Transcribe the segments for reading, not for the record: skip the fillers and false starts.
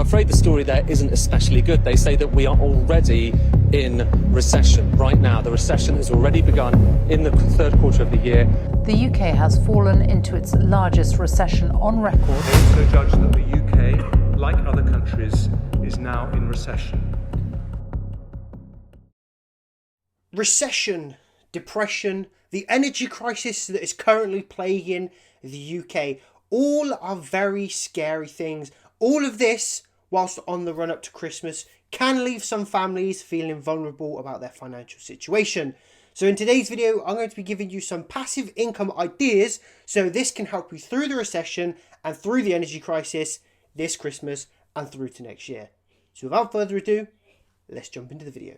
afraid the story there isn't especially good. They say that we are already in recession right now. The recession has already begun in the third quarter of the year. The UK has fallen into its largest recession on record. They also judge that the UK, like other countries, is now in recession. Recession, depression, the energy crisis that is currently plaguing the UK, all are very scary things. All of this, whilst on the run up to Christmas, can leave some families feeling vulnerable about their financial situation. So in today's video, I'm going to be giving you some passive income ideas so this can help you through the recession and through the energy crisis this Christmas and through to next year. So without further ado, let's jump into the video.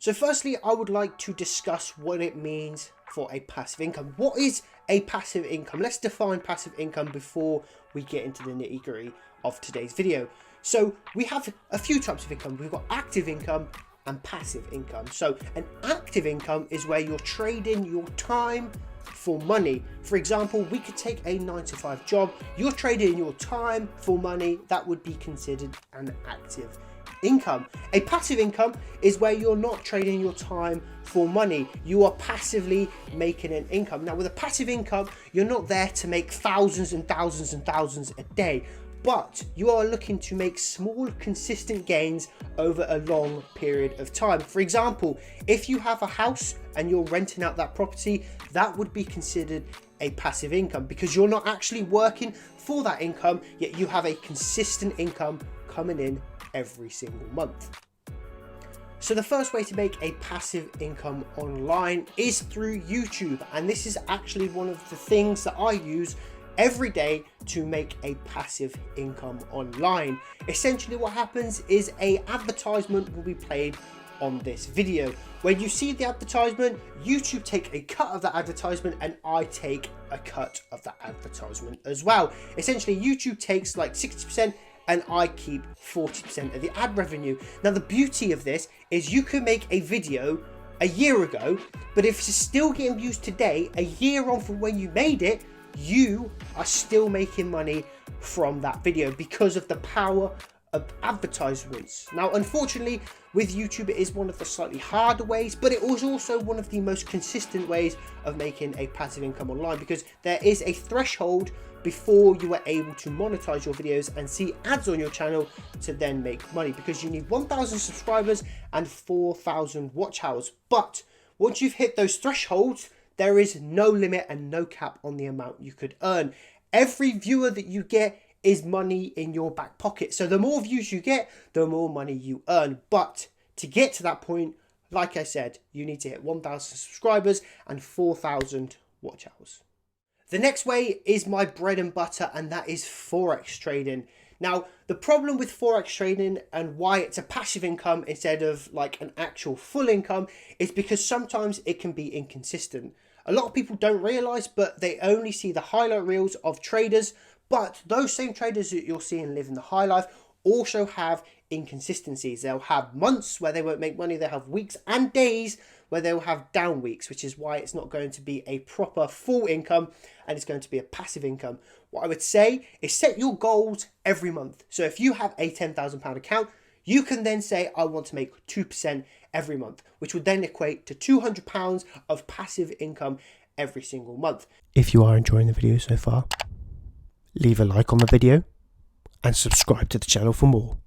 So firstly, I would like to discuss what it means for a passive income. What is a passive income? Let's define passive income before we get into the nitty-gritty of today's video. So we have a few types of income. We've got active income and passive income. So an active income is where you're trading your time for money. For example, we could take a 9-to-5 job. You're trading your time for money. That would be considered an active income. A passive income is where you're not trading your time for money. You are passively making an income. Now with a passive income, you're not there to make thousands and thousands and thousands a day, but you are looking to make small consistent gains over a long period of time. For example, if you have a house and you're renting out that property, that would be considered a passive income because you're not actually working for that income, yet you have a consistent income coming in every single month. So the first way to make a passive income online is through YouTube, and this is actually one of the things that I use every day to make a passive income online. Essentially what happens is a advertisement will be played on this video. When you see the advertisement, YouTube take a cut of that advertisement and I take a cut of that advertisement as well. Essentially YouTube takes like 60% and I keep 40% of the ad revenue. Now the beauty of this is you can make a video a year ago, but if it's still getting views today, a year on from when you made it, you are still making money from that video because of the power of advertisements. Now unfortunately with YouTube it is one of the slightly harder ways, but it was also one of the most consistent ways of making a passive income online because there is a threshold before you are able to monetize your videos and see ads on your channel to then make money, because you need 1,000 subscribers and 4,000 watch hours. But once you've hit those thresholds, there is no limit and no cap on the amount you could earn. Every viewer that you get is money in your back pocket. So the more views you get, the more money you earn. But to get to that point, like I said, you need to hit 1,000 subscribers and 4,000 watch hours. The next way is my bread and butter, and that is Forex trading. Now, the problem with Forex trading and why it's a passive income instead of like an actual full income is because sometimes it can be inconsistent. A lot of people don't realize, but they only see the highlight reels of traders, but those same traders that you're seeing living the high life also have inconsistencies. They'll have months where they won't make money. They'll have weeks and days where they'll have down weeks, which is why it's not going to be a proper full income and it's going to be a passive income. What I would say is set your goals every month. So if you have a £10,000 account, you can then say, I want to make 2% every month, which would then equate to £200 of passive income every single month. If you are enjoying the video so far, leave a like on the video and subscribe to the channel for more.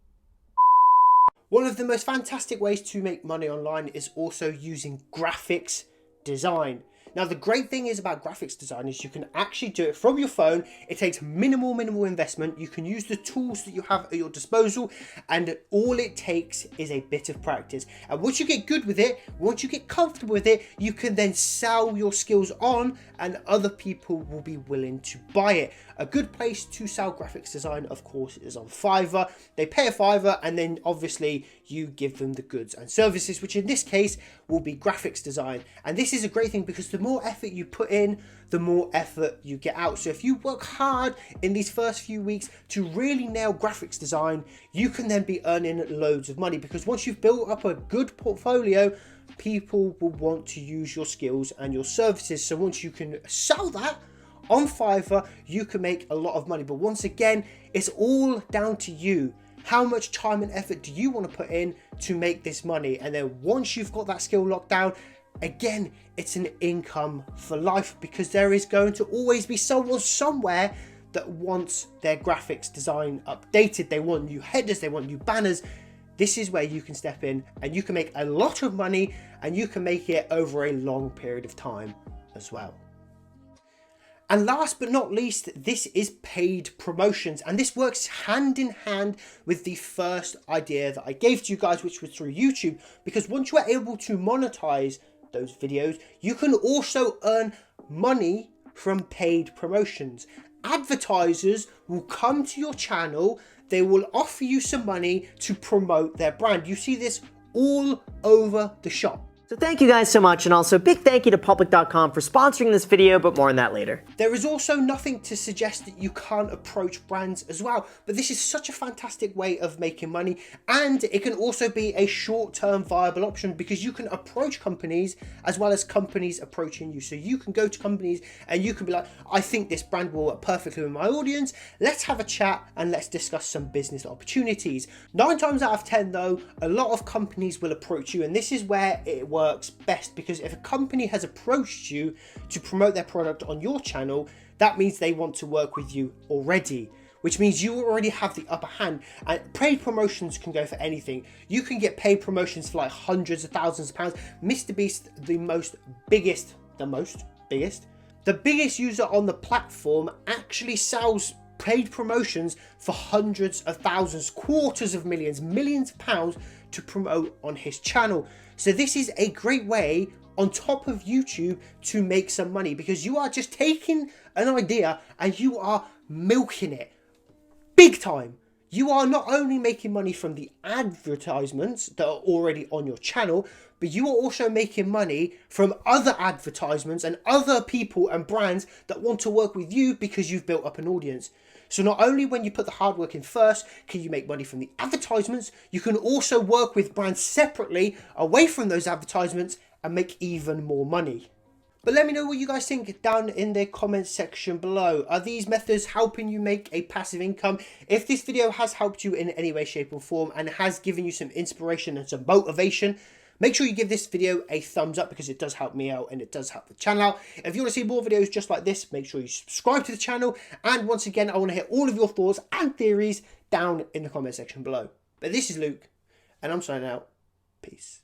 One of the most fantastic ways to make money online is also using graphics design. Now, the great thing is about graphics design is you can actually do it from your phone. It takes minimal investment. You can use the tools that you have at your disposal, and all it takes is a bit of practice. And once you get good with it, once you get comfortable with it, you can then sell your skills on and other people will be willing to buy it. A good place to sell graphics design, of course, is on Fiverr. They pay a Fiverr and then obviously you give them the goods and services, which in this case will be graphics design. And this is a great thing because the more effort you put in, the more effort you get out. So if you work hard in these first few weeks to really nail graphics design, you can then be earning loads of money, because once you've built up a good portfolio, people will want to use your skills and your services. So once you can sell that On Fiverr, you can make a lot of money, but once again, it's all down to you. How much time and effort do you want to put in to make this money? And then once you've got that skill locked down, again, it's an income for life, because there is going to always be someone somewhere that wants their graphics design updated. They want new headers, they want new banners. This is where you can step in and you can make a lot of money, and you can make it over a long period of time as well. And last but not least, this is paid promotions, and this works hand in hand with the first idea that I gave to you guys, which was through YouTube, because once you are able to monetize those videos, you can also earn money from paid promotions. Advertisers will come to your channel, they will offer you some money to promote their brand. You see this all over the shop. So thank you guys so much, and also big thank you to Public.com for sponsoring this video, but more on that later. There is also nothing to suggest that you can't approach brands as well, but this is such a fantastic way of making money, and it can also be a short-term viable option, because you can approach companies as well as companies approaching you. So you can go to companies and you can be like, I think this brand will work perfectly with my audience, let's have a chat and let's discuss some business opportunities. 9 times out of 10 though, a lot of companies will approach you, and this is where it works best, because if a company has approached you to promote their product on your channel, that means they want to work with you already, which means you already have the upper hand. And paid promotions can go for anything. You can get paid promotions for like hundreds of thousands of pounds. Mr. Beast, the biggest user on the platform, actually sells paid promotions for hundreds of thousands, quarters of millions, millions of pounds to promote on his channel. So this is a great way on top of YouTube to make some money, because you are just taking an idea and you are milking it big time. You are not only making money from the advertisements that are already on your channel, but you are also making money from other advertisements and other people and brands that want to work with you because you've built up an audience. So not only when you put the hard work in first can you make money from the advertisements, you can also work with brands separately away from those advertisements and make even more money. But let me know what you guys think down in the comments section below. Are these methods helping you make a passive income? If this video has helped you in any way, shape or form and has given you some inspiration and some motivation, make sure you give this video a thumbs up, because it does help me out and it does help the channel out. If you want to see more videos just like this, make sure you subscribe to the channel. And once again, I want to hear all of your thoughts and theories down in the comment section below. But this is Luke, and I'm signing out. Peace.